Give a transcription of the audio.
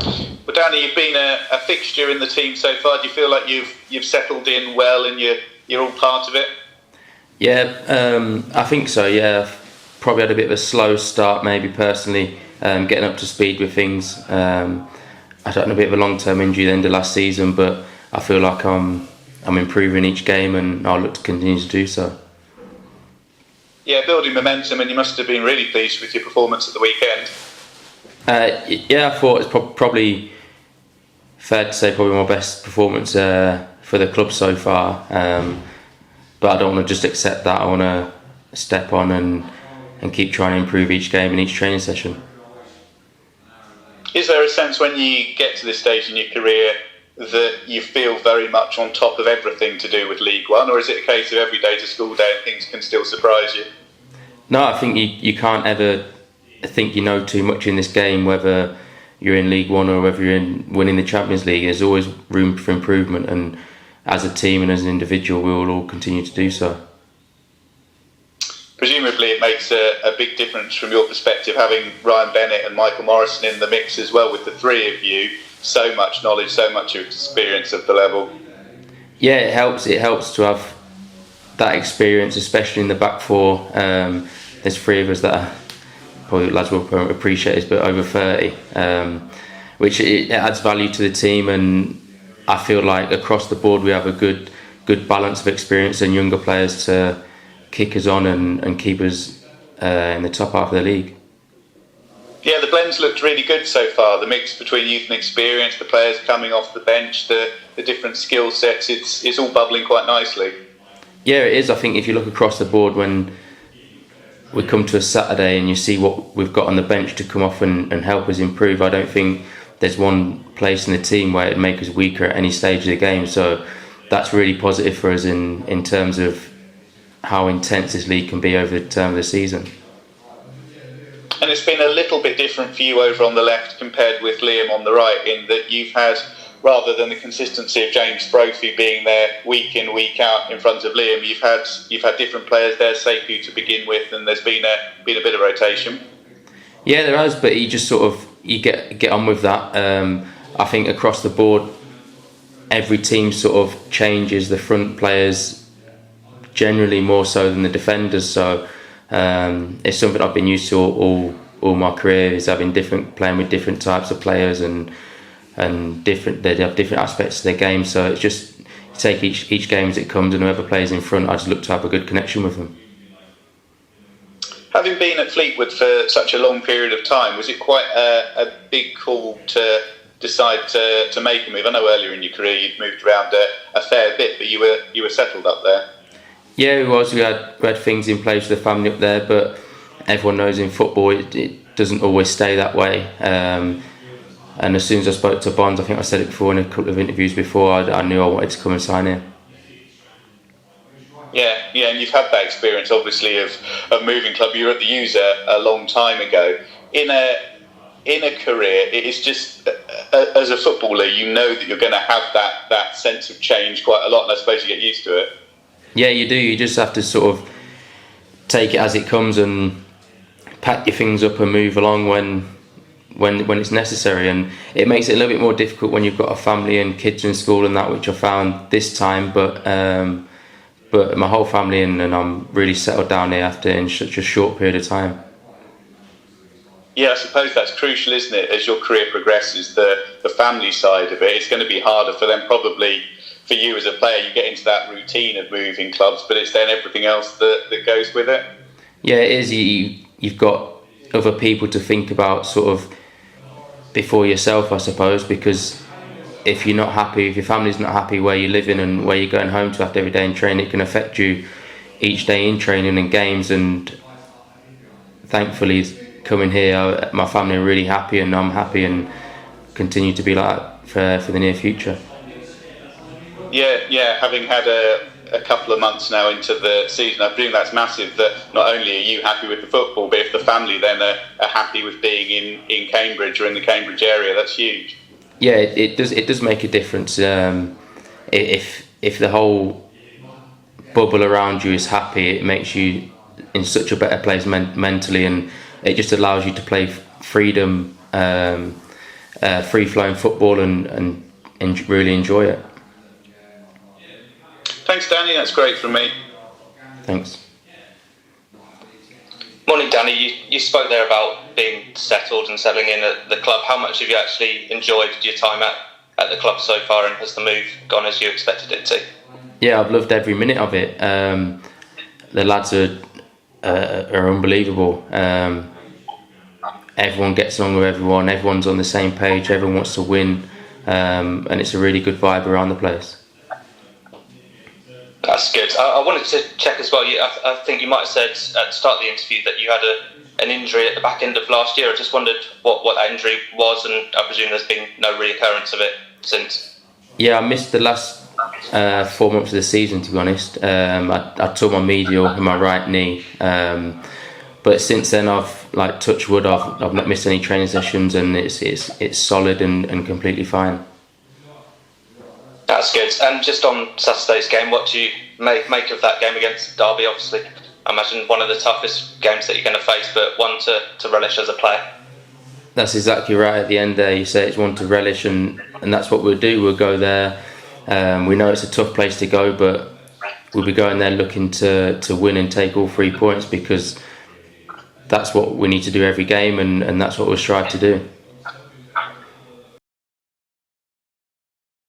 Well, Danny, you've been a fixture in the team so far. Do you feel like you've settled in well and you're all part of it? Yeah, I think so. Yeah, probably had a bit of a slow start, maybe personally, getting up to speed with things. I had a bit of a long-term injury at the end of last season, but I feel like I'm improving each game, and I'll look to continue to do so. Yeah, building momentum, and you must have been really pleased with your performance at the weekend. Yeah, I thought it's probably fair to say probably my best performance for the club so far. But I don't want to just accept that. I want to step on and keep trying to improve each game and each training session. Is there a sense when you get to this stage in your career that you feel very much on top of everything to do with League One, or is it a case of every day's a school day and things can still surprise you? No, I think you can't ever think you know too much in this game, whether you're in League One or whether you're in winning the Champions League. There's always room for improvement, and as a team and as an individual, we will all continue to do so. Presumably it makes a big difference from your perspective, having Ryan Bennett and Michael Morrison in the mix as well, with the three of you. So much knowledge, so much experience of the level. Yeah, it helps. It helps to have that experience, especially in the back four. There's three of us that are, probably lads will appreciate this, but over 30, which it adds value to the team, and I feel like across the board we have a good balance of experience and younger players to kick us on and keep us in the top half of the league. Yeah, the blend's looked really good so far. The mix between youth and experience, the players coming off the bench, the different skill sets, it's all bubbling quite nicely. Yeah, it is. I think if you look across the board, when we come to a Saturday and you see what we've got on the bench to come off and help us improve, I don't think there's one place in the team where it'd make us weaker at any stage of the game. So that's really positive for us in terms of how intense this league can be over the term of the season. And it's been a little bit different for you over on the left compared with Liam on the right, in that you've had, rather than the consistency of James Brophy being there week in, week out in front of Liam, you've had different players there, Sekou to begin with, and there's been a bit of rotation. Yeah, there has, but you just sort of get on with that. I think across the board, every team sort of changes the front players generally more so than the defenders. So it's something I've been used to all my career, is playing with different types of players and they have different aspects to their game. So it's just you take each game as it comes, and whoever plays in front, I just look to have a good connection with them. Having been at Fleetwood for such a long period of time, was it quite a big call to decide to make a move? I know earlier in your career you'd moved around a fair bit, but you were settled up there. Yeah, it was. We had things in place with the family up there, but everyone knows in football it doesn't always stay that way. And as soon as I spoke to Bonds, I think I said it before in a couple of interviews before, I knew I wanted to come and sign here. Yeah, and you've had that experience, obviously, of moving club. You were at the U's a long time ago. In a career, it is just, as a footballer, you know that you're going to have that sense of change quite a lot, and I suppose you get used to it. Yeah, you do. You just have to sort of take it as it comes and pack your things up and move along when it's necessary. And it makes it a little bit more difficult when you've got a family and kids in school and that, which I found this time. But my whole family and I'm really settled down here after in such a short period of time. Yeah, I suppose that's crucial, isn't it? As your career progresses, the family side of it, it's going to be harder for them probably. For you as a player, you get into that routine of moving clubs, but it's then everything else that goes with it. Yeah, it is. You've got other people to think about sort of before yourself, I suppose, because if you're not happy, if your family's not happy where you're living and where you're going home to after every day in training, it can affect you each day in training and games. And thankfully, coming here, my family are really happy and I'm happy and continue to be like that for the near future. Yeah, having had a couple of months now into the season, I presume that's massive, that not only are you happy with the football, but if the family then are happy with being in Cambridge or in the Cambridge area, that's huge. Yeah, it does make a difference. If the whole bubble around you is happy, it makes you in such a better place mentally, and it just allows you to play freedom free-flowing football and really enjoy it. Thanks, Danny. That's great from me. Thanks. Morning, Danny. You spoke there about being settled and settling in at the club. How much have you actually enjoyed your time at the club so far, and has the move gone as you expected it to? Yeah, I've loved every minute of it. The lads are unbelievable. Everyone gets along with everyone. Everyone's on the same page. Everyone wants to win, and it's a really good vibe around the place. That's good. I wanted to check as well. I think you might have said at the start of the interview that you had an injury at the back end of last year. I just wondered what that injury was, and I presume there's been no reoccurrence of it since. Yeah, I missed the last 4 months of the season, to be honest. I tore my medial in my right knee, but since then I've, like, touch wood, I've not missed any training sessions, and it's solid and completely fine. That's good. And just on Saturday's game, what do you make of that game against Derby? Obviously, I imagine one of the toughest games that you're going to face, but one to relish as a player. That's exactly right. At the end there, you say it's one to relish, and that's what we'll do. We'll go there. We know it's a tough place to go, but we'll be going there looking to win and take all 3 points, because that's what we need to do every game, and that's what we'll strive to do.